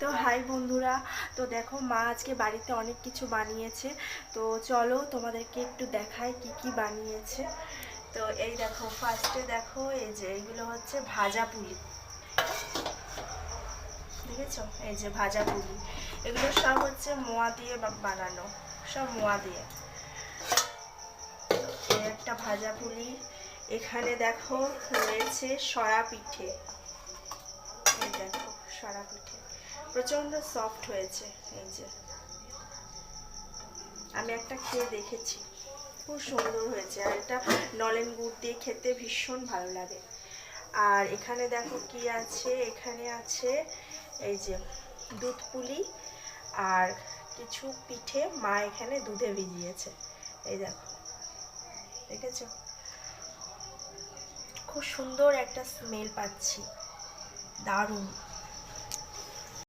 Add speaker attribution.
Speaker 1: তো হাই বন্ধুরা, তো দেখো মা আজকে বাড়িতে অনেক কিছু বানিয়েছে। তো চলো তোমাদেরকে একটু দেখাই কি কি বানিয়েছে। তো এই দেখো, ফার্স্টে দেখো এই যে এইগুলো হচ্ছে ভাজা পুলি, দেখেছো? এই যে ভাজা পুলি, এগুলো সব হচ্ছে মোয়া দিয়ে বানানো, সব মোয়া দিয়ে। এই একটা ভাজা পুলি। এখানে দেখো রয়েছে সরা পিঠে, এই দেখো সরা পিঠে প্রচন্ড সফট হয়েছে। এই যে আমি একটা খেয়ে দেখেছি, খুব সুন্দর হয়েছে, আর এটা নলেন গুড় দিয়ে খেতে ভীষণ ভালো লাগে। আর এখানে দেখো কি আছে, এখানে আছে এই যে দুধ পুলি আর কিছু পিঠে মা এখানে দুধে ভিজিয়েছে। এই দেখো, দেখেছো? খুব সুন্দর একটা স্মেল পাচ্ছি, দারুণ।